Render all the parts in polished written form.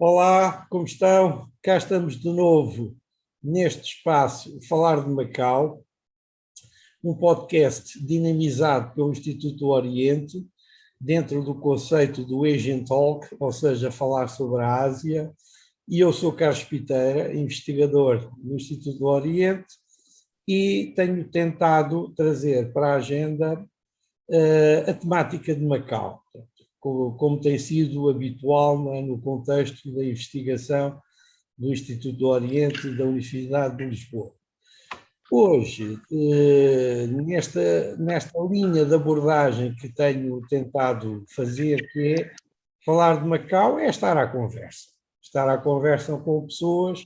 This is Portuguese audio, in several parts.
Olá, como estão? Cá estamos de novo neste espaço Falar de Macau, um podcast dinamizado pelo Instituto do Oriente, dentro do conceito do Asian Talk, ou seja, falar sobre a Ásia. E eu sou Carlos Piteira, investigador no Instituto do Oriente, e tenho tentado trazer para a agenda a temática de Macau, como tem sido habitual no contexto da investigação do Instituto do Oriente e da Universidade de Lisboa. Hoje, nesta linha de abordagem que tenho tentado fazer, que é falar de Macau, é estar à conversa. Estar à conversa com pessoas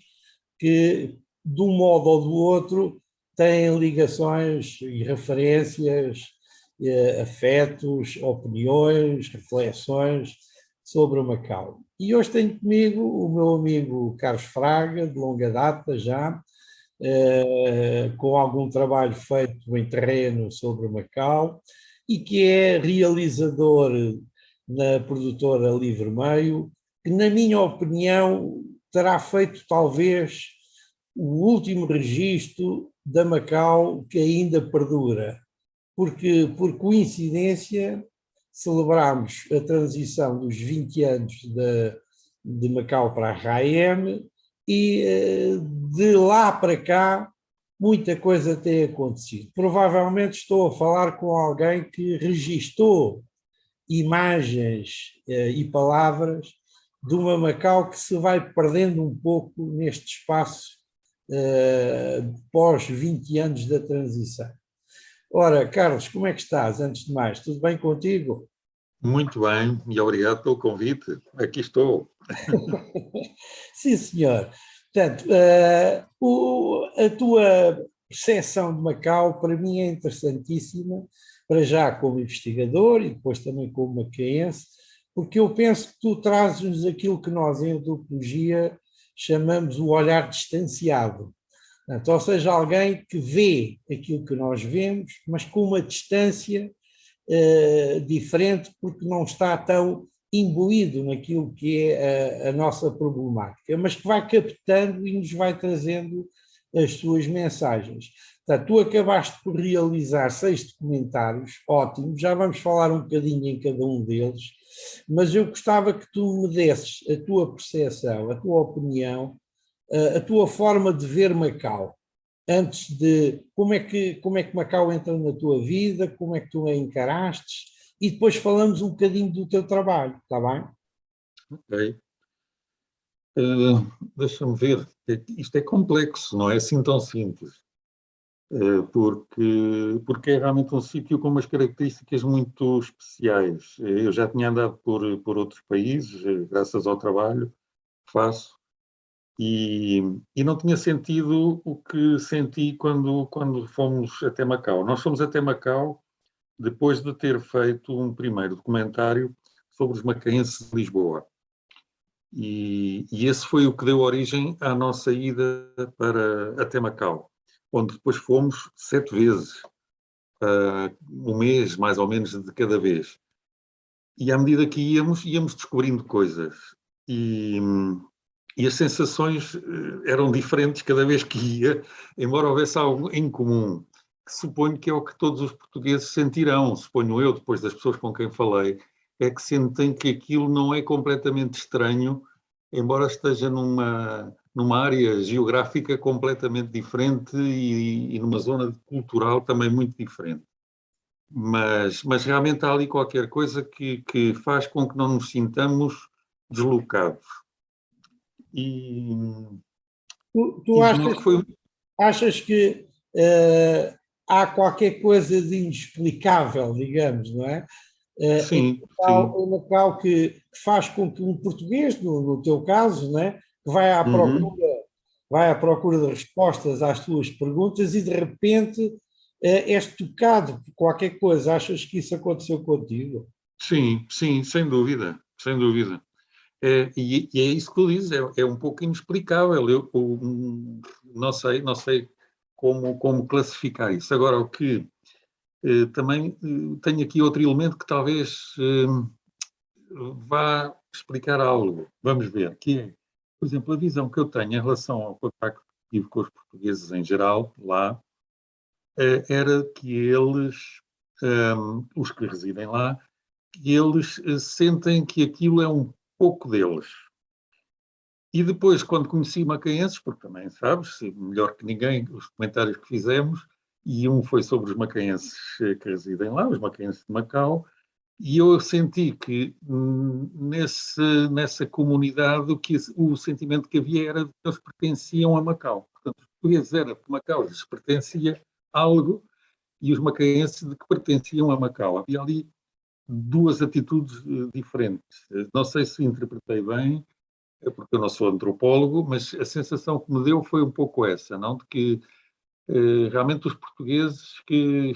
que, de um modo ou do outro, têm ligações e referências, afetos, opiniões, reflexões sobre o Macau. E hoje tenho comigo o meu amigo Carlos Fraga, de longa data já, com algum trabalho feito em terreno sobre o Macau, e que é realizador na produtora Livre Meio, que, na minha opinião, terá feito talvez o último registro da Macau que ainda perdura, porque, por coincidência, celebramos a transição dos 20 anos de Macau para a RAEM e de lá para cá muita coisa tem acontecido. Provavelmente estou a falar com alguém que registou imagens e palavras de uma Macau que se vai perdendo um pouco neste espaço pós 20 anos da transição. Ora, Carlos, como é que estás? Antes de mais, tudo bem contigo? Muito bem, e obrigado pelo convite. Aqui estou. Sim, senhor. Portanto, a tua percepção de Macau, para mim, é interessantíssima, para já como investigador e depois também como macaense, porque eu penso que tu trazes-nos aquilo que nós, em antropologia, chamamos o olhar distanciado. Portanto, ou seja, alguém que vê aquilo que nós vemos, mas com uma distância diferente, porque não está tão imbuído naquilo que é a nossa problemática, mas que vai captando e nos vai trazendo as suas mensagens. Portanto, tu acabaste por realizar 6 documentários, ótimo, já vamos falar um bocadinho em cada um deles, mas eu gostava que tu me desses a tua percepção, a tua opinião, a tua forma de ver Macau, antes de como é que Macau entra na tua vida, como é que tu a encaraste, e depois falamos um bocadinho do teu trabalho, está bem? Ok. Deixa-me ver. Isto é complexo, não é assim tão simples. Porque é realmente um sítio com umas características muito especiais. Eu já tinha andado por outros países, graças ao trabalho que faço, e não tinha sentido o que senti quando fomos até Macau. Nós fomos até Macau depois de ter feito um primeiro documentário sobre os macaenses de Lisboa. E esse foi o que deu origem à nossa ida até Macau, onde depois fomos 7 vezes, um mês mais ou menos de cada vez. E à medida que íamos descobrindo coisas. E as sensações eram diferentes cada vez que ia, embora houvesse algo em comum, que suponho que é o que todos os portugueses sentirão, suponho eu, depois das pessoas com quem falei, é que sentem que aquilo não é completamente estranho, embora esteja numa área geográfica completamente diferente e numa zona cultural também muito diferente. Mas realmente há ali qualquer coisa que faz com que não nos sintamos deslocados. Tu achas que há qualquer coisa de inexplicável, digamos, não é? Sim, Em Macau que faz com que um português, no teu caso, não é? Que vai à procura de respostas às tuas perguntas e de repente és tocado por qualquer coisa. Achas que isso aconteceu contigo? sim, sem dúvida, sem dúvida. E é isso que tu dizes, é um pouco inexplicável. Eu não sei como classificar isso. Agora, o que também tenho aqui outro elemento que talvez vá explicar algo. Vamos ver, que é, por exemplo, a visão que eu tenho em relação ao contacto que tive com os portugueses em geral, lá, era que eles, os que residem lá, que eles sentem que aquilo é um pouco deles. E depois, quando conheci macaenses, porque também sabes, melhor que ninguém, os comentários que fizemos, e um foi sobre os macaenses que residem lá, os macaenses de Macau, e eu senti que nessa comunidade o sentimento que havia era de que eles pertenciam a Macau. Portanto, os portugueses era que Macau lhes pertencia algo e os macaenses de que pertenciam a Macau. Havia ali duas atitudes diferentes. Não sei se interpretei bem, porque eu não sou antropólogo, mas a sensação que me deu foi um pouco essa, não? De que realmente os portugueses que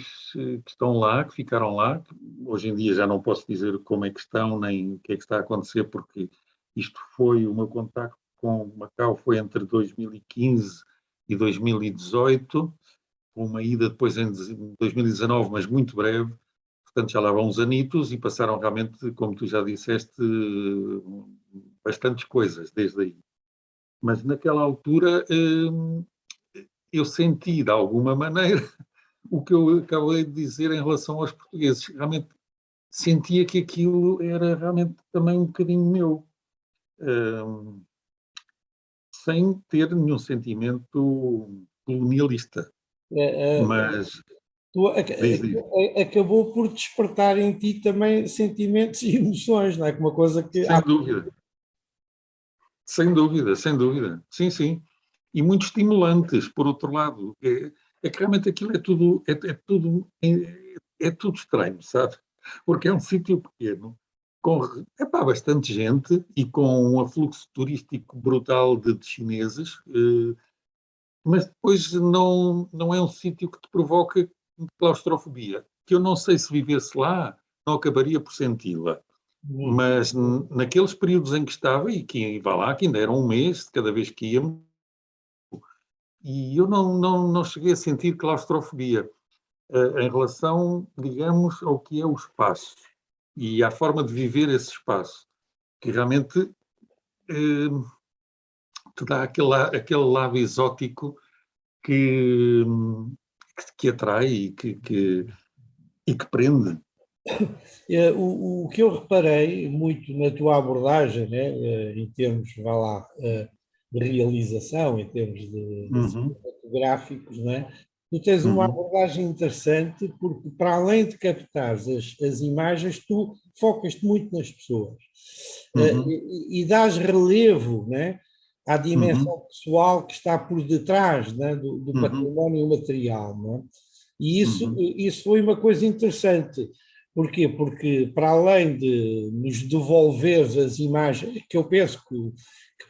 estão lá, que ficaram lá, que hoje em dia já não posso dizer como é que estão, nem o que é que está a acontecer, porque isto foi, o meu contacto com Macau foi entre 2015 e 2018, com uma ida depois em 2019, mas muito breve, portanto já lá vão uns anitos e passaram realmente, como tu já disseste, bastantes coisas desde aí. Mas naquela altura eu senti, de alguma maneira, o que eu acabei de dizer em relação aos portugueses. Realmente sentia que aquilo era realmente também um bocadinho meu, sem ter nenhum sentimento colonialista. Mas diz, diz. Acabou por despertar em ti também sentimentos e emoções, não é? Uma coisa que Sem dúvida. Sem dúvida, sem dúvida. Sim, sim. E muito estimulantes, por outro lado. É que realmente aquilo é tudo estranho, sabe? Porque é um sítio pequeno, com bastante gente e com um afluxo turístico brutal de chineses, mas depois não é um sítio que te provoca claustrofobia, que eu não sei se vivesse lá, não acabaria por senti-la. Mas naqueles períodos em que estava, e que vá lá, que ainda era um mês de cada vez que íamos, e eu não cheguei a sentir claustrofobia em relação, digamos, ao que é o espaço e à forma de viver esse espaço, que realmente te dá aquele lado exótico que, que atrai e que prende. O que eu reparei muito na tua abordagem, né, em termos, vá lá, de realização, em termos de Uhum, cinematográficos, né, tu tens uma uhum, abordagem interessante porque, para além de captares as imagens, tu focas-te muito nas pessoas uhum, e dás relevo, né, à uhum, dimensão pessoal que está por detrás, né, do uhum, património material, não é? E uhum, isso foi uma coisa interessante. Porquê? Porque, para além de nos devolver as imagens que eu penso que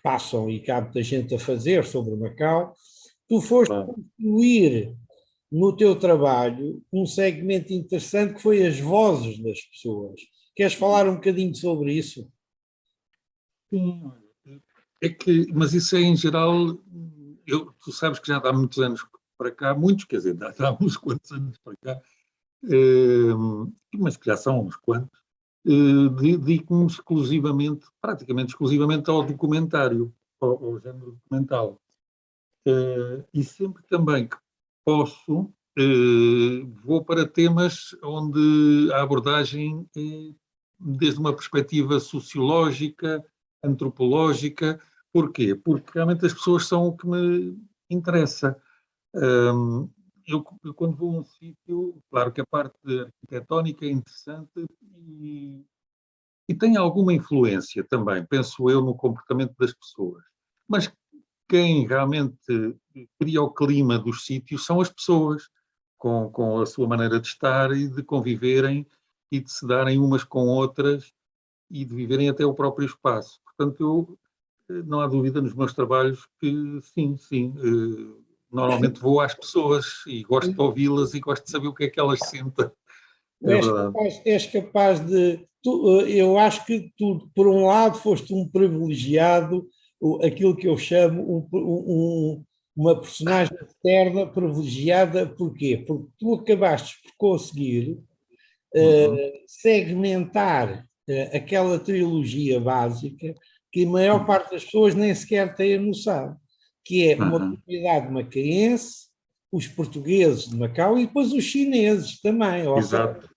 passam e que há muita gente a fazer sobre Macau, tu foste claro. construir no teu trabalho um segmento interessante que foi as vozes das pessoas. Queres falar um bocadinho sobre isso? Sim, mas isso é em geral, tu sabes que já há muitos anos para cá, muitos, quer dizer, há uns quantos anos para cá, mas que já são uns quantos, dedico-me exclusivamente, praticamente exclusivamente ao documentário, ao género documental. E sempre também que posso, vou para temas onde a abordagem é desde uma perspectiva sociológica, antropológica. Porquê? Porque realmente as pessoas são o que me interessa. Um, eu quando vou a um sítio, claro que a parte arquitetónica é interessante e tem alguma influência também, penso eu, no comportamento das pessoas. Mas quem realmente cria o clima dos sítios são as pessoas, com a sua maneira de estar e de conviverem e de se darem umas com outras e de viverem até o próprio espaço. Portanto, não há dúvida nos meus trabalhos que sim, sim, normalmente vou às pessoas e gosto de ouvi-las e gosto de saber o que é que elas sentem. É verdade. És capaz de. Eu acho que tu, por um lado, foste um privilegiado, aquilo que eu chamo uma personagem externa privilegiada, porquê? Porque tu acabaste por conseguir Uhum, segmentar aquela trilogia básica que a maior parte das pessoas nem sequer tem a noção, que é uma comunidade macaense, os portugueses de Macau e depois os chineses também. Exato,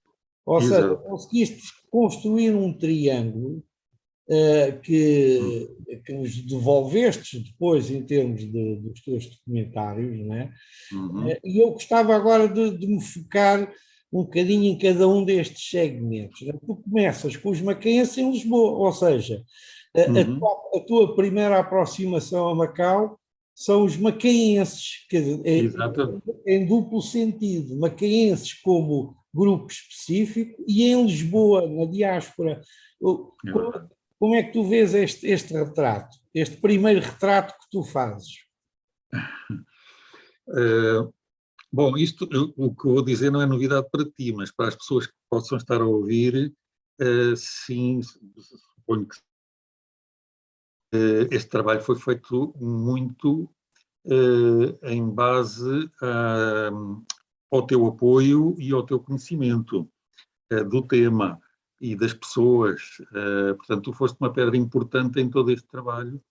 Ou seja, exato. conseguiste construir um triângulo que nos devolvestes depois em termos dos teus documentários, não é? Uhum. E eu gostava agora de me focar um bocadinho em cada um destes segmentos. Tu começas com os macaenses em Lisboa, ou seja, Uhum. a tua primeira aproximação a Macau são os macaenses, quer dizer, Exato. em duplo sentido, macaenses como grupo específico e em Lisboa, na diáspora. É Como, verdade. como é que tu vês este retrato, este primeiro retrato que tu fazes? Bom, isto, o que eu vou dizer não é novidade para ti, mas para as pessoas que possam estar a ouvir, sim, suponho que este trabalho foi feito muito em base ao teu apoio e ao teu conhecimento do tema e das pessoas. Portanto, tu foste uma pedra importante em todo este trabalho,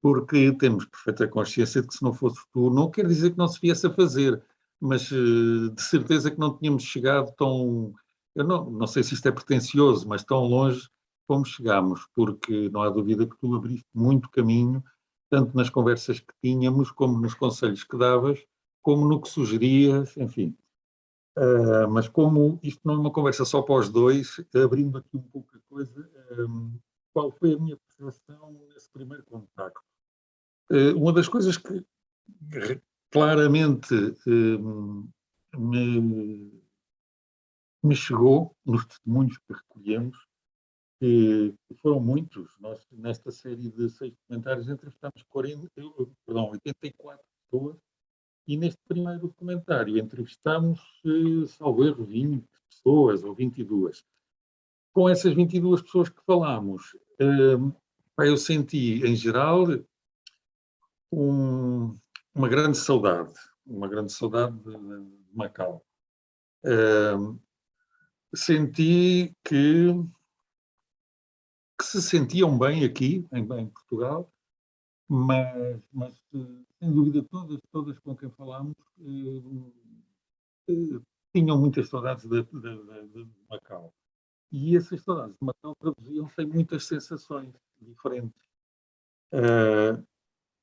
porque temos perfeita consciência de que se não fosse tu, não quer dizer que não se viesse a fazer, mas de certeza que não tínhamos chegado tão, eu não sei se isto é pretencioso, mas tão longe como chegámos, porque não há dúvida que tu abriste muito caminho, tanto nas conversas que tínhamos, como nos conselhos que davas, como no que sugerias, enfim. Mas como isto não é uma conversa só para os dois, abrindo aqui um pouco a coisa, qual foi a minha percepção nesse primeiro contacto? Uma das coisas que claramente me chegou nos testemunhos que recolhemos, que foram muitos. Nós, nesta série de 6 documentários, entrevistámos 84 pessoas e neste primeiro documentário entrevistámos, salvo erro, 20 pessoas ou 22. Com essas 22 pessoas que falámos, eu senti, em geral, uma grande saudade de Macau. Senti que se sentiam bem aqui, em Portugal, mas sem dúvida todas com quem falámos tinham muitas saudades de Macau. E essas saudades de Macau traduziam-se em muitas sensações diferentes.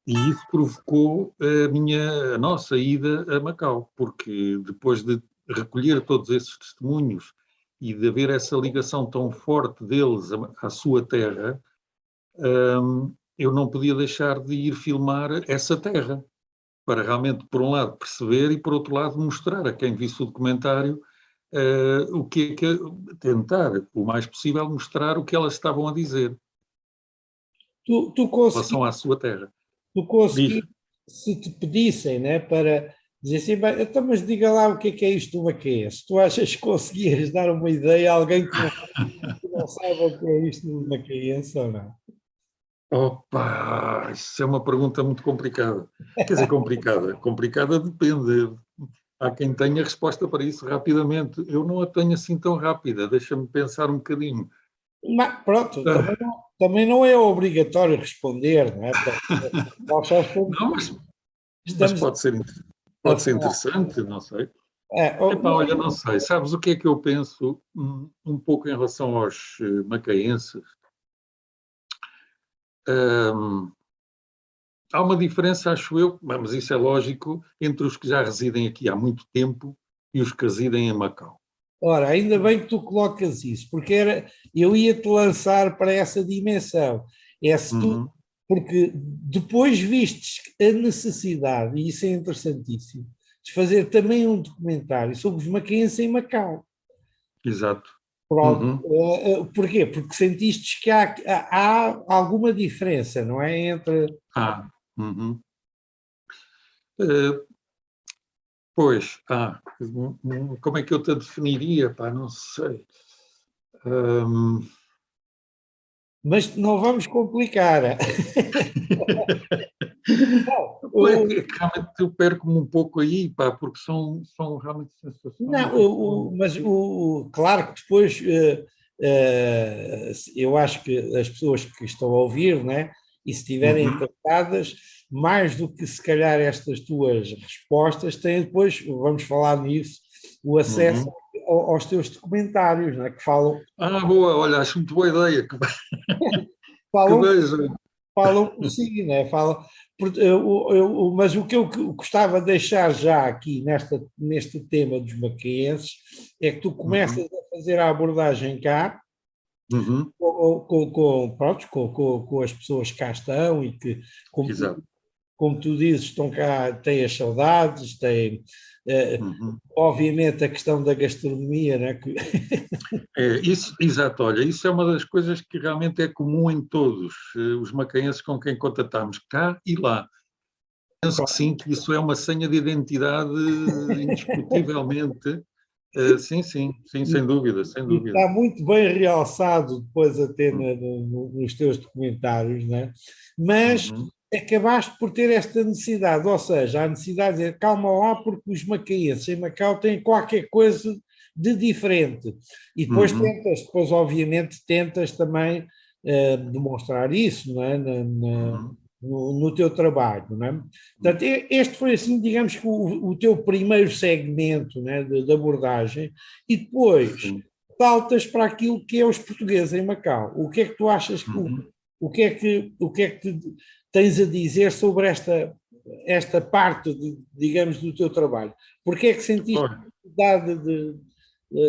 E isso provocou a nossa ida a Macau, porque depois de recolher todos esses testemunhos e de haver essa ligação tão forte deles à sua terra, eu não podia deixar de ir filmar essa terra, para realmente, por um lado, perceber e, por outro lado, mostrar a quem visse o documentário o que é que tentar, o mais possível, mostrar o que elas estavam a dizer Tu em relação à sua terra. tu Diz. consegui, se te pedissem, né, para dizer assim, bem, então, mas diga lá o que é isto do Macaense. Tu achas que conseguias dar uma ideia a alguém que não saiba o que é isto do Macaense ou não? Opa, isso é uma pergunta muito complicada. Quer dizer, complicada. Complicada depende. Há quem tenha resposta para isso rapidamente. Eu não a tenho assim tão rápida. Deixa-me pensar um bocadinho. Mas, pronto, Ah, também não é obrigatório responder, não é? Nós só não, mas estamos a pode ser falar. interessante, não sei. Epá, Não, olha, não sei. Sabes o que é que eu penso um pouco em relação aos macaenses? Hum, Há uma diferença, acho eu, mas isso é lógico, entre os que já residem aqui há muito tempo e os que residem em Macau. ora, ainda bem que tu colocas isso, porque eu ia-te lançar para essa dimensão. É se tu, Uhum, porque depois vistes a necessidade, e isso é interessantíssimo, de fazer também um documentário sobre os macaenses em Macau. exato. Pronto. Uhum. Porquê? Porque sentiste que há alguma diferença, não é? Entre. Uhum. Uh, pois, como é que eu te definiria? Pá, não sei. Um, Mas não vamos complicar. é que realmente eu perco-me um pouco aí, pá, porque são realmente sensações Não, e são... mas claro que depois eu acho que as pessoas que estão a ouvir, né, e se estiverem Uhum. interessadas, mais do que se calhar estas tuas respostas, têm depois, vamos falar nisso, o acesso Uhum. aos teus documentários, né, que falam, Boa, olha, acho muito boa ideia que falam vejam. falam por si, né? Falam, mas o que eu gostava de deixar já aqui neste tema dos macaenses é que tu começas Uhum. a fazer a abordagem cá, Uhum. pronto, com as pessoas que cá estão e que, como tu, Exato. como tu dizes, estão cá, têm as saudades, têm, Uhum. obviamente, a questão da gastronomia, né? Isso, exato, olha, isso é uma das coisas que realmente é comum em todos os macaenses com quem contatamos, cá e lá. Penso que sim, que isso é uma senha de identidade indiscutivelmente. Sim, sim, sim, sem dúvida, sem E dúvida. está muito bem realçado depois até nos teus documentários, né? Mas Uhum. acabaste por ter esta necessidade, ou seja, a necessidade de dizer, calma lá, porque os macaenses em Macau têm qualquer coisa de diferente. E Uhum. depois obviamente tentas também demonstrar isso, não é? Uhum. No teu trabalho, não é? Portanto, este foi assim, digamos que o teu primeiro segmento, né, de abordagem, e depois Sim. saltas para aquilo que é os portugueses em Macau. O que é que tu achas que Uhum. o que é que tens a dizer sobre esta parte, digamos, do teu trabalho? Porque é que sentiste Olha. necessidade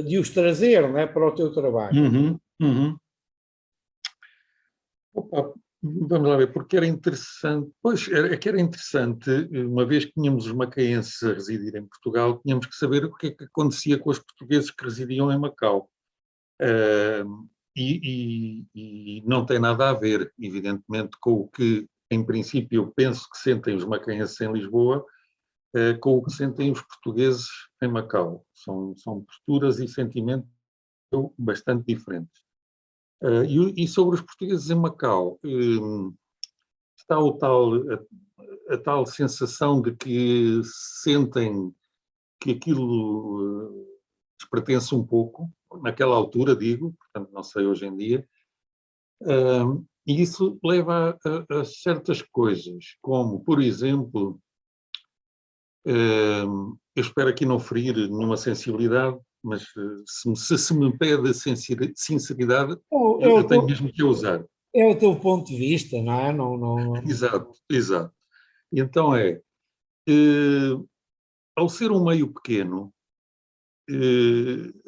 de os trazer, né, para o teu trabalho? Uhum. Uhum. Opa, vamos lá ver, porque era interessante, pois, é que era interessante, uma vez que tínhamos os macaenses a residir em Portugal, tínhamos que saber o que é que acontecia com os portugueses que residiam em Macau. E não tem nada a ver, evidentemente, com o que, em princípio, eu penso que sentem os macaenses em Lisboa, com o que sentem os portugueses em Macau. São posturas e sentimentos bastante diferentes. E sobre os portugueses em Macau, está a tal sensação de que sentem que aquilo lhes pertence um pouco, naquela altura, digo, portanto, não sei hoje em dia, e isso leva a certas coisas, como, por exemplo, eu espero aqui não ferir nenhuma sensibilidade, mas se me pede sinceridade, É o, é eu o teu, tenho mesmo que a usar. é o teu ponto de vista, não é? Exato, exato. E então eh, ao ser um meio pequeno,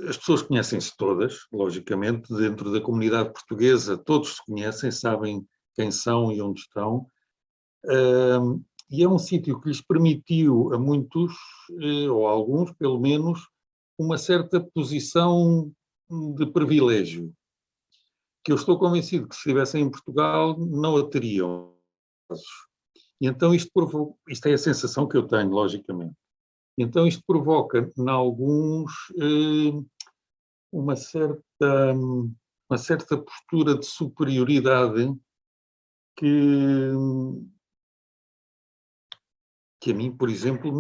as pessoas conhecem-se todas, logicamente, dentro da comunidade portuguesa, todos se conhecem, sabem quem são e onde estão, e é um sítio que lhes permitiu a muitos, ou a alguns pelo menos, uma certa posição de privilégio, que eu estou convencido que se estivessem em Portugal não a teriam. E então isto é a sensação que eu tenho, logicamente. Então isto provoca, em alguns, uma certa, uma certa postura de superioridade que, que a mim, por exemplo,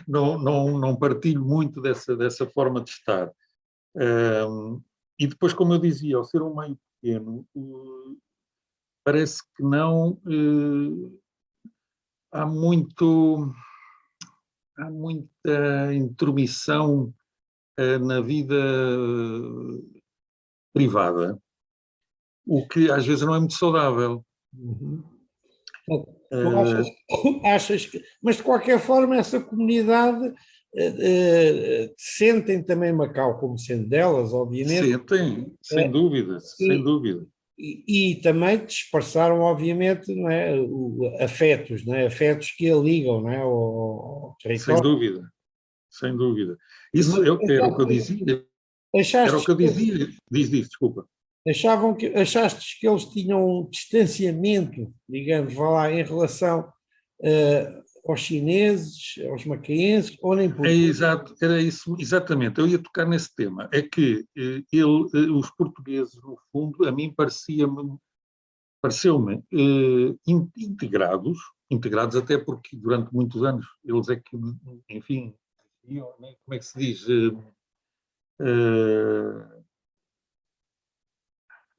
não partilho muito dessa forma de estar. E depois, como eu dizia, ao ser um meio pequeno, parece que não há muito, há muita intromissão na vida privada, o que às vezes não é muito saudável. Uhum. Portanto, tu Uh, achas que. Mas de qualquer forma, essa comunidade sentem também Macau como sendo delas, obviamente, Sentem, sem eh, dúvida, sem e, dúvida, e também te expressaram, obviamente, não é, afetos, não é, afetos que a ligam, não é, ao sem território. dúvida, sem dúvida. Mas Era o que eu dizia, era o achaste que eu dizia, diz, desculpa. achaste que eles tinham um distanciamento, digamos, vá lá, em relação aos chineses, aos macaenses, ou nem por É isso? exato, era isso, exatamente, eu ia tocar nesse tema, é que os portugueses, no fundo, a mim pareceu-me integrados até porque durante muitos anos eles é que, enfim, como é que se diz,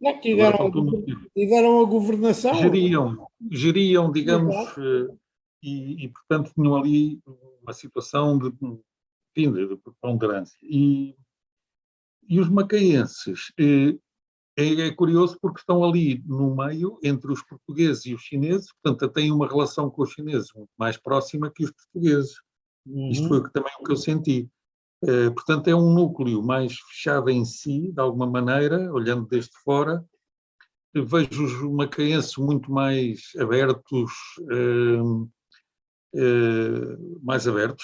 Não, Agora faltou no tempo. tiveram a governação. Geriam, digamos, portanto tinham ali uma situação de, enfim, de preponderância. E os macaenses, é curioso porque estão ali no meio entre os portugueses e os chineses, portanto têm uma relação com os chineses muito mais próxima que os portugueses. Isto foi também o que eu senti. Portanto, é um núcleo mais fechado em si, de alguma maneira, olhando desde fora. Vejo os macaenses muito mais abertos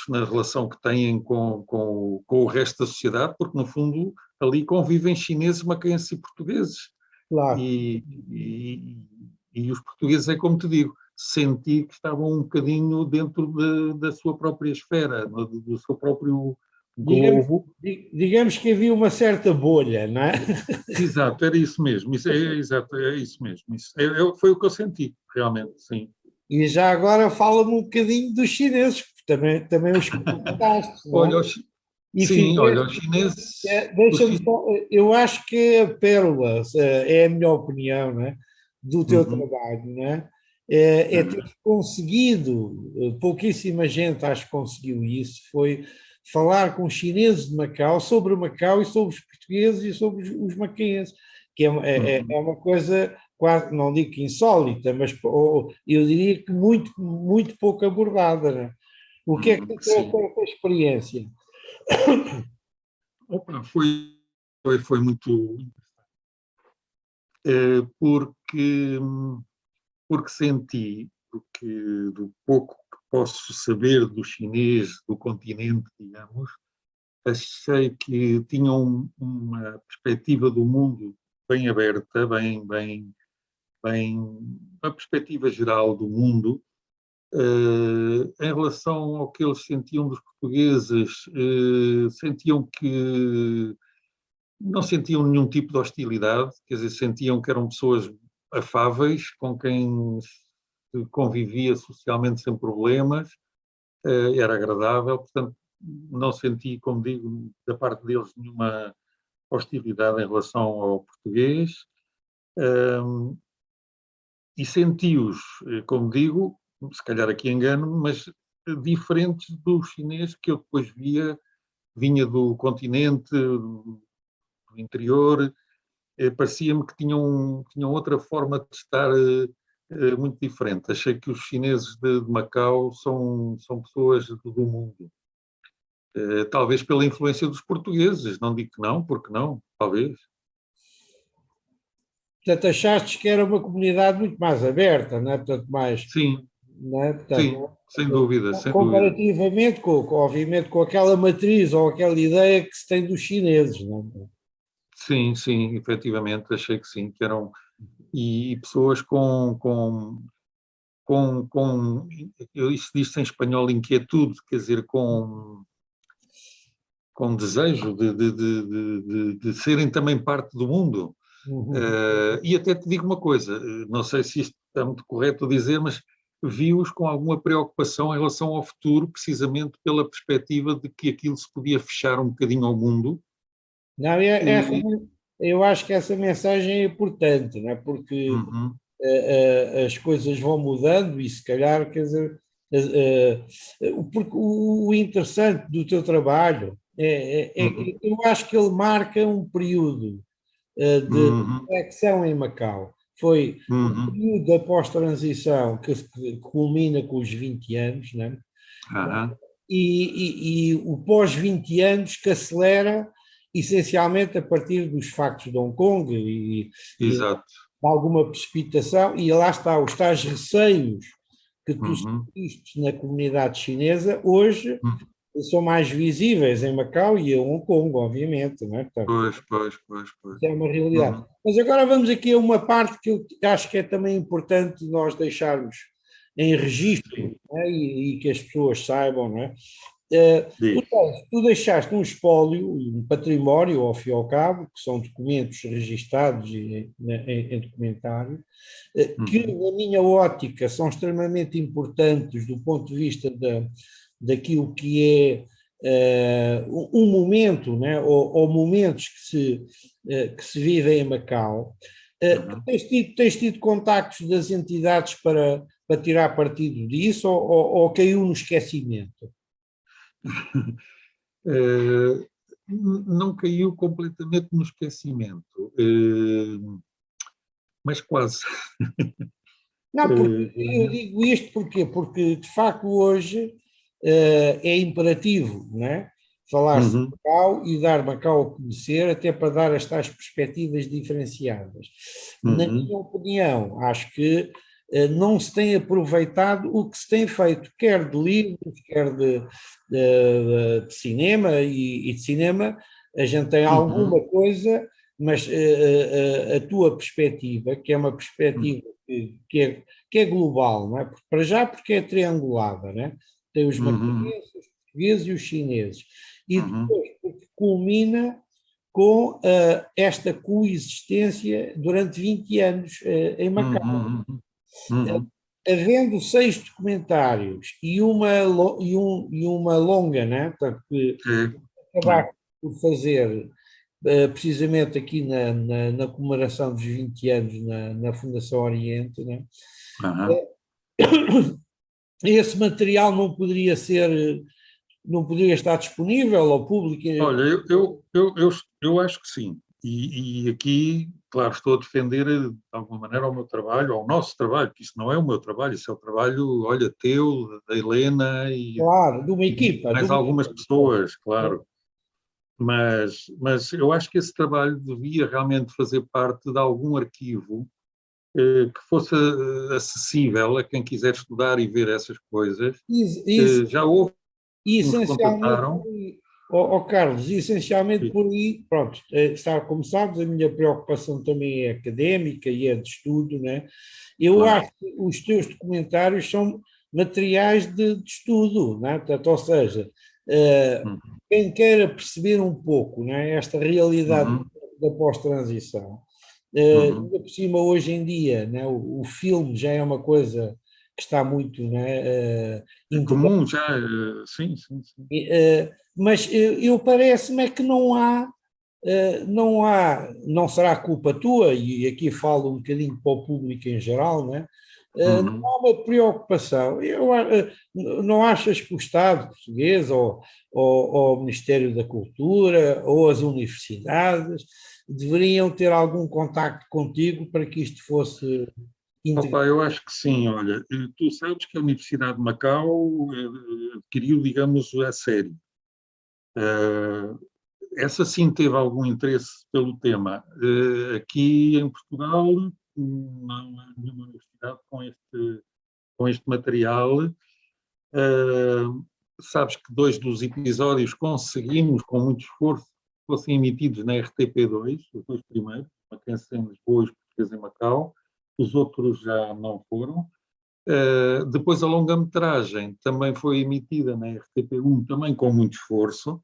na relação que têm com o resto da sociedade, porque, no fundo, ali convivem chineses, macaenses e portugueses. Claro. E os portugueses, é como te digo, senti que estavam um bocadinho dentro da sua própria esfera, do seu próprio globo. Digamos que havia uma certa bolha, não é? Exato, era isso mesmo. Exato, é isso mesmo. Foi o que eu senti, realmente, sim. E já agora fala-me um bocadinho dos chineses, porque também os comentaste, não é? Olha, E sim, olha, os fizeste, chineses. deixa-me só, eu acho que é a pérola, é a minha opinião, não é? Do teu trabalho, não é? É ter conseguido, pouquíssima gente acho que conseguiu isso, foi falar com os chineses de Macau sobre Macau e sobre os portugueses e sobre os macaenses, que é uma coisa quase, não digo que insólita, mas eu diria que muito, muito pouco abordada, não é? O que é que tu tens essa experiência? Opa, foi muito porque senti do pouco que posso saber do chinês, do continente, digamos, achei que tinham uma perspectiva do mundo bem aberta, uma perspectiva geral do mundo. Em relação ao que eles sentiam dos portugueses, sentiam que não sentiam nenhum tipo de hostilidade, quer dizer, sentiam que eram pessoas afáveis, com quem se convivia socialmente sem problemas, era agradável, portanto, não senti, como digo, da parte deles nenhuma hostilidade em relação ao português, e senti-os, como digo, se calhar aqui engano, mas diferentes do chinês que eu depois vinha do continente, do interior, parecia-me que tinham outra forma de estar muito diferente. Achei que os chineses de Macau são pessoas do mundo. Talvez pela influência dos portugueses, não digo que não, porque não, talvez. Portanto, achaste que era uma comunidade muito mais aberta, não é? Portanto, mais, Sim, não é? sim, Portanto, sem dúvida, sem dúvida. comparativamente obviamente, com aquela matriz ou aquela ideia que se tem dos chineses, não é? Sim, sim, efetivamente, achei que sim, que eram e pessoas isso diz-se em espanhol inquietude, quer dizer, com desejo de serem também parte do mundo. E até te digo uma coisa, não sei se isto está muito correto dizer, mas vi-os com alguma preocupação em relação ao futuro, precisamente pela perspectiva de que aquilo se podia fechar um bocadinho ao mundo. Não, eu acho que essa mensagem é importante, não é? Porque as coisas vão mudando e se calhar, quer dizer, porque o interessante do teu trabalho eu acho que ele marca um período de reflexão em Macau. Foi o período da pós-transição que culmina com os 20 anos, né? E o pós-20 anos que acelera essencialmente a partir dos factos de Hong Kong e de alguma precipitação, e lá está, os tais receios que tu sentiste na comunidade chinesa, hoje são mais visíveis em Macau e em Hong Kong, obviamente, não é? Portanto, pois. isso é uma realidade. Mas agora vamos aqui a uma parte que eu acho que é também importante nós deixarmos em registro, não é? E que as pessoas saibam, não é? Tu deixaste um espólio, um património, ao fim e ao cabo, que são documentos registados em documentário, que, na minha ótica, são extremamente importantes do ponto de vista daquilo que é um momento, né, ou momentos que se vivem em Macau. Uhum. Tens tido contactos das entidades para tirar partido disso ou caiu no esquecimento? Eh, não caiu completamente no esquecimento, mas quase. Não, porque eu Eh, digo isto porque de facto hoje é imperativo, não é? Falar-se de uhum, Macau e dar Macau a conhecer, até para dar as tais perspectivas diferenciadas. Na uhum, minha opinião, acho que não se tem aproveitado o que se tem feito, quer de livros, quer de cinema, e de cinema a gente tem alguma uhum, coisa, mas a tua perspectiva, que é uma perspectiva que é global, não é? Para já porque é triangulada, né? Tem os uhum, macaquenses, os portugueses e os chineses. E uhum, depois porque culmina com esta coexistência durante 20 anos em Macau. uhum, uhum, Havendo 6 documentários e uma longa, né? Portanto, que é, é, acabaste por fazer precisamente aqui na comemoração dos 20 anos na Fundação Oriente, né? aham. Esse material não poderia estar disponível ao público. Olha, eu acho que sim. E aqui, claro, estou a defender de alguma maneira o meu trabalho, ou o nosso trabalho, que isso não é o meu trabalho, isso é o trabalho, olha, teu, da Helena Claro, e mais de uma algumas equipa. pessoas, claro. Mas eu acho que esse trabalho devia realmente fazer parte de algum arquivo que fosse acessível a quem quiser estudar e ver essas coisas. Já houve E que nos essencialmente contataram. por aí, Carlos, essencialmente por aí, pronto, está como sabes, a minha preocupação também é académica e é de estudo, né? Eu Claro. acho que os teus documentários são materiais de estudo, né? Portanto, ou seja, eh, Uhum, quem queira perceber um pouco, né, esta realidade uhum, da pós-transição, uhum. ainda por cima hoje em dia, né, o filme já é uma coisa que está muito, né, É comum já, sim, sim, sim. mas eu parece-me é que não será culpa tua, e aqui falo um bocadinho para o público em geral, né? Não Uhum. há uma preocupação. Não achas que o Estado português, ou o Ministério da Cultura, ou as universidades, deveriam ter algum contacto contigo para que isto fosse Opa, integrado? eu acho que sim, olha, tu sabes que a Universidade de Macau adquiriu, digamos, a série. Eh, Essa sim teve algum interesse pelo tema. Aqui em Portugal não há nenhuma universidade com este material. Sabes que 2 dos episódios conseguimos, com muito esforço, que fossem emitidos na RTP2, os 2 primeiros, Mackenzie em Lisboa e os Portugueses em Macau. Os outros já não foram. Depois a longa-metragem também foi emitida na RTP1, também com muito esforço.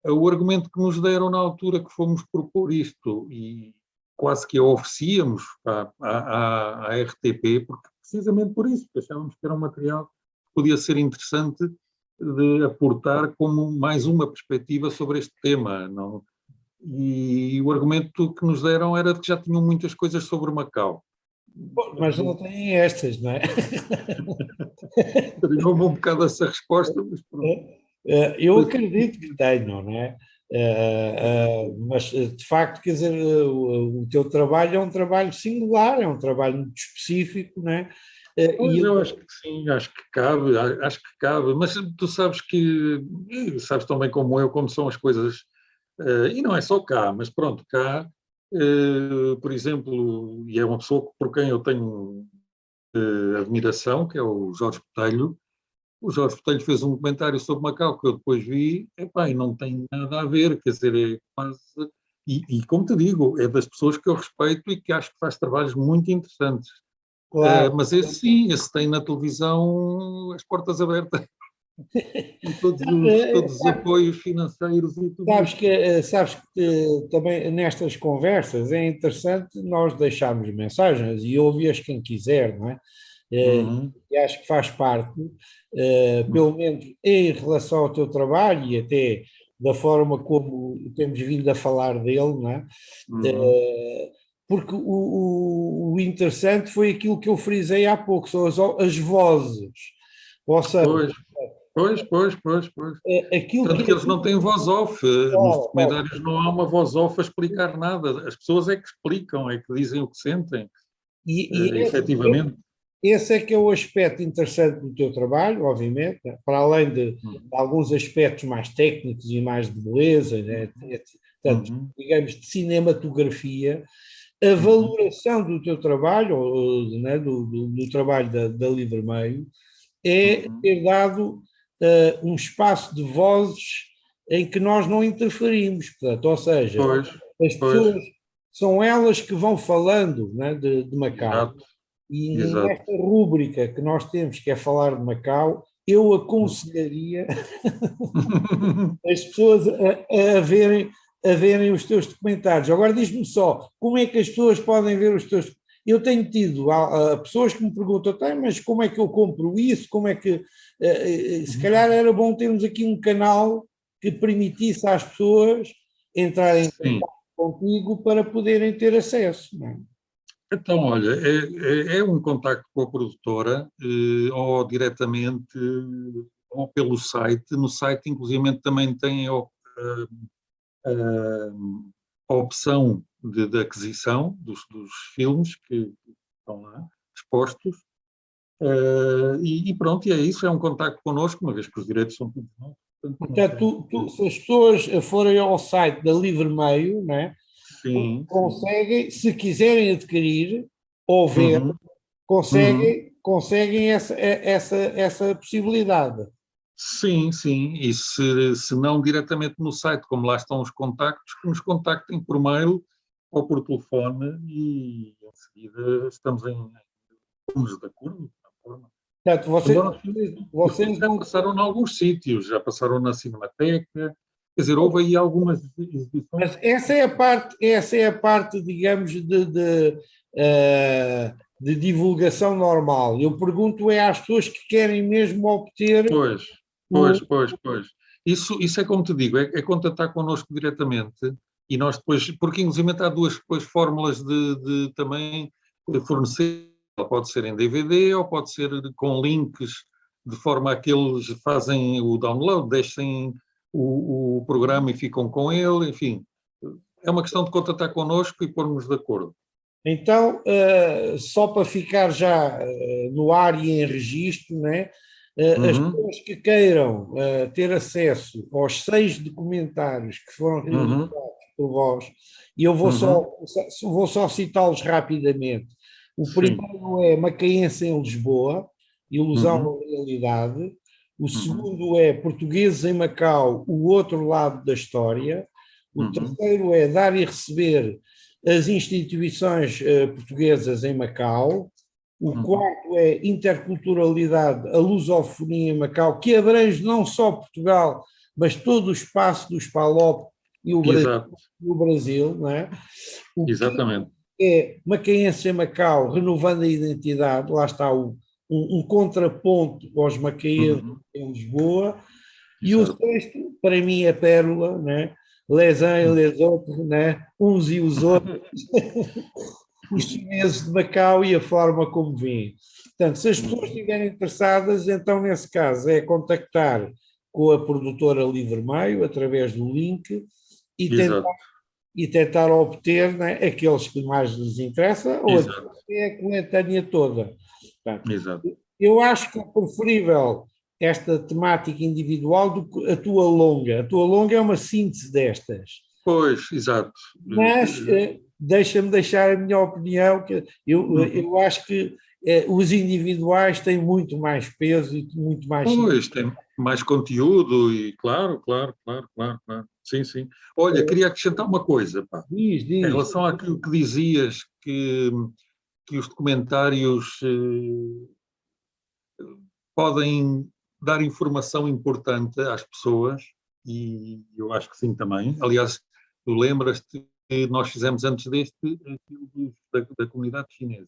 O argumento que nos deram na altura que fomos propor isto, e quase que a oferecíamos à RTP, porque precisamente por isso, porque achávamos que era um material que podia ser interessante de aportar como mais uma perspectiva sobre este tema. Não? E o argumento que nos deram era de que já tinham muitas coisas sobre Macau. Mas não têm estas, não é? Estranhou-me um bocado essa resposta, mas pronto. Eu acredito que tenham, não é? Mas de facto, quer dizer, o teu trabalho é um trabalho singular, é um trabalho muito específico, não é? Pois eu acho que sim, acho que cabe, acho que cabe, mas tu sabes que, e sabes tão bem como eu, como são as coisas, e não é só cá, mas pronto, cá, por exemplo, e é uma pessoa por quem eu tenho admiração, que é o Jorge Botelho. O Jorge Botelho fez um comentário sobre Macau que eu depois vi, epá, e não tem nada a ver, quer dizer, é quase. E como te digo, é das pessoas que eu respeito e que acho que faz trabalhos muito interessantes. claro. Mas esse sim, esse tem na televisão as portas abertas e todos os apoios financeiros e tudo isso. Sabes que também nestas conversas é interessante nós deixarmos mensagens e ouvi-as quem quiser, não é? Uhum, E acho que faz parte, pelo menos em relação ao teu trabalho e até da forma como temos vindo a falar dele, não é? uhum, Eh, porque o interessante foi aquilo que eu frisei há pouco, são as vozes. Ou seja, Pois. aquilo Tanto que que é. eles não têm voz off. Nos Ora, ora, documentários não há uma voz off a explicar nada. As pessoas é que explicam, é que dizem o que sentem, e efetivamente. esse é que é o aspecto interessante do teu trabalho, obviamente, né? Para além de alguns aspectos mais técnicos e mais de beleza, né? Portanto, Uhum, digamos, de cinematografia, a uhum, valoração do teu trabalho, né? Do trabalho da Livre Meio, é uhum. ter dado um espaço de vozes em que nós não interferimos, portanto, ou seja, Pois, as pois, pessoas são elas que vão falando, né, de Macau. exato, E exato. nesta rúbrica que nós temos, que é falar de Macau, eu aconselharia as pessoas a verem os teus documentários. Agora diz-me só, como é que as pessoas podem ver os teus. Eu tenho tido pessoas que me perguntam, mas como é que eu compro isso? Como é que. Se calhar era bom termos aqui um canal que permitisse às pessoas entrarem em Sim. contato contigo para poderem ter acesso. Não é? Então, olha, é um contacto com a produtora, ou diretamente, ou pelo site. No site, inclusive, também tem a opção de aquisição dos filmes que estão lá expostos. E pronto, e é isso, é um contacto connosco, uma vez que os direitos são todos nossos. Portanto, não Portanto, tem. se as pessoas forem ao site da Livre Meio, não é? Sim. Conseguem, se quiserem adquirir ou ver, Uhum, uhum. conseguem essa possibilidade. Sim. E se não diretamente no site, como lá estão os contactos, que nos contactem por mail ou por telefone e em seguida estamos de acordo, de forma. Portanto, Embora os filmes vocês já não. passaram em alguns sítios, já passaram na Cinemateca, quer dizer, houve aí algumas exibições. Mas essa é a parte, digamos, de divulgação normal. Eu pergunto é às pessoas que querem mesmo obter Pois, o. pois. Isso é como te digo, é contatar connosco diretamente e nós depois, porque inclusive há duas depois fórmulas de também fornecer, pode ser em DVD ou pode ser com links, de forma a que eles fazem o download, deixem o programa e ficam com ele, enfim. É uma questão de contatar connosco e pormos de acordo. Então, só para ficar já no ar e em registro, né? As Uhum, pessoas que queiram ter acesso aos 6 documentários que foram realizados uhum, por vós, e eu uhum, vou só citá-los rapidamente. O sim, primeiro é Macaense em Lisboa, Ilusão uhum, ou Realidade. O uhum, segundo é Portugueses em Macau, o outro lado da história. O uhum, terceiro é Dar e Receber, as instituições portuguesas em Macau. O uhum. quarto é interculturalidade, a lusofonia em Macau, que abrange não só Portugal, mas todo o espaço do PALOP e Exato, o Brasil. Não é? O quinto exatamente. é Macaense em Macau, renovando a identidade, lá está um contraponto aos macaenses Uhum, em Lisboa. E o exato. sexto, para mim, é pérola, né? Les uns et les autres, né? Uns e os outros, os chineses de Macau e a forma como vêm. Portanto, se as pessoas Uhum, estiverem interessadas, então, nesse caso, é contactar com a produtora Livre Meio, através do link, e tentar, exato, e tentar obter, né, aqueles que mais lhes interessa ou aqueles exato, que é a coletânea toda. Portanto, exato. eu acho que é preferível esta temática individual do que a tua longa. A tua longa é uma síntese destas. Pois, exato. Mas deixa-me deixar a minha opinião, que Uhum. eu acho que os individuais têm muito mais peso e muito mais Pois, tem mais conteúdo e claro. Sim. Olha, queria acrescentar uma coisa, pá. Em diz. relação àquilo que dizias que os documentários podem dar informação importante às pessoas, e eu acho que sim também. Aliás, tu lembras-te que nós fizemos antes deste aquilo da comunidade chinesa.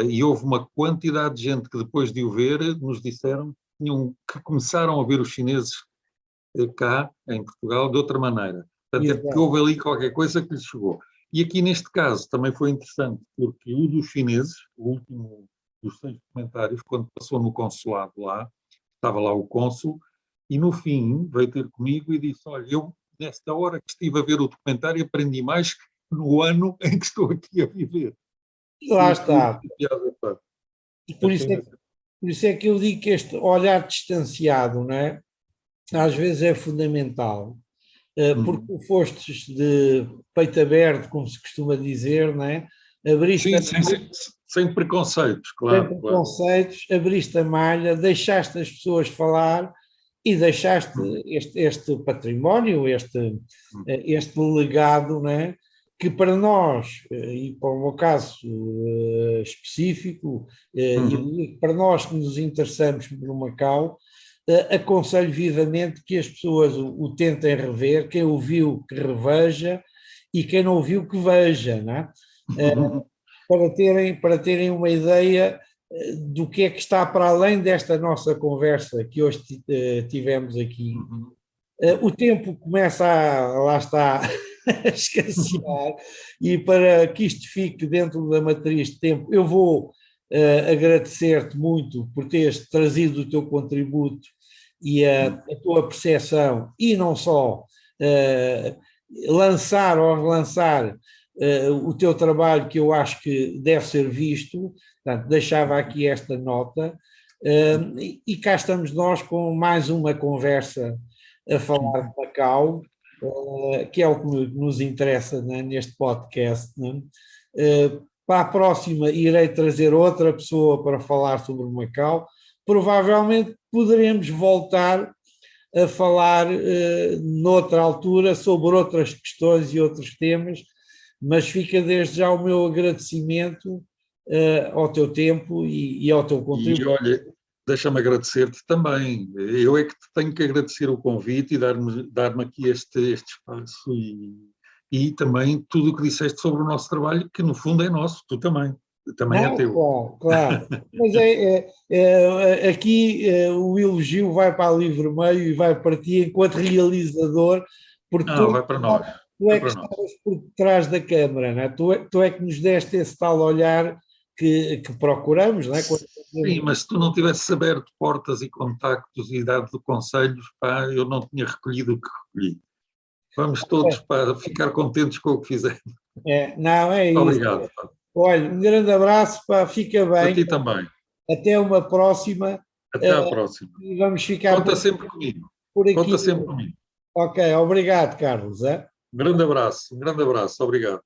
E houve uma quantidade de gente que depois de o ver nos disseram que começaram a ver os chineses cá, em Portugal, de outra maneira. Portanto, é porque Exato. houve ali qualquer coisa que lhes chegou. E aqui neste caso também foi interessante, porque o dos chineses, o último dos 6 documentários, quando passou no consulado lá, estava lá o cônsul, e no fim veio ter comigo e disse, olha, eu nesta hora que estive a ver o documentário aprendi mais que no ano em que estou aqui a viver. Lá está. Por isso Achei é, por isso é que eu digo que este olhar distanciado, não é? Às vezes é fundamental, porque tu fostes de peito aberto, como se costuma dizer, não é? Abriste sim, sem preconceitos, sem claro, claro. preconceitos, abriste a malha, deixaste as pessoas falar e deixaste este património, este legado, não é? Que para nós, e para o meu caso específico, e para nós que nos interessamos por Macau, aconselho vivamente que as pessoas o tentem rever, quem o viu que reveja e quem não o viu que veja, não é? Para terem uma ideia do que é que está para além desta nossa conversa que hoje tivemos aqui. O tempo começa lá está, a escassear, e para que isto fique dentro da matriz de tempo, eu vou agradecer-te muito por teres trazido o teu contributo e a tua percepção, e não só lançar ou relançar o teu trabalho, que eu acho que deve ser visto. Portanto, deixava aqui esta nota, e cá estamos nós com mais uma conversa a falar de Macau, que é o que nos interessa, né, neste podcast. Né? Para a próxima irei trazer outra pessoa para falar sobre Macau. Provavelmente poderemos voltar a falar noutra altura sobre outras questões e outros temas, mas fica desde já o meu agradecimento ao teu tempo e ao teu contributo. E olha, deixa-me agradecer-te também. Eu é que te tenho que agradecer o convite e dar-me aqui este espaço e também tudo o que disseste sobre o nosso trabalho, que no fundo é nosso, tu também. Também é teu. Claro, claro. Mas aqui o elogio vai para ali vermelho e vai para ti enquanto realizador, porque Não, vai para nós. tu Vai é que para nós. estavas por trás da câmara, não é? Tu é que nos deste esse tal olhar que procuramos, não é? Sim, mas se tu não tivesses aberto portas e contactos e dado conselhos, pá, eu não tinha recolhido o que recolhi. Vamos todos para ficar contentes com o que fizemos. Não, é isso. Obrigado. Pá. Olha, um grande abraço, pá, fica Para bem. ti também. Até uma próxima. Até à próxima. E vamos ficar Conta sempre comigo. por aqui. Conta sempre comigo. Ok, obrigado, Carlos. Um grande abraço, obrigado.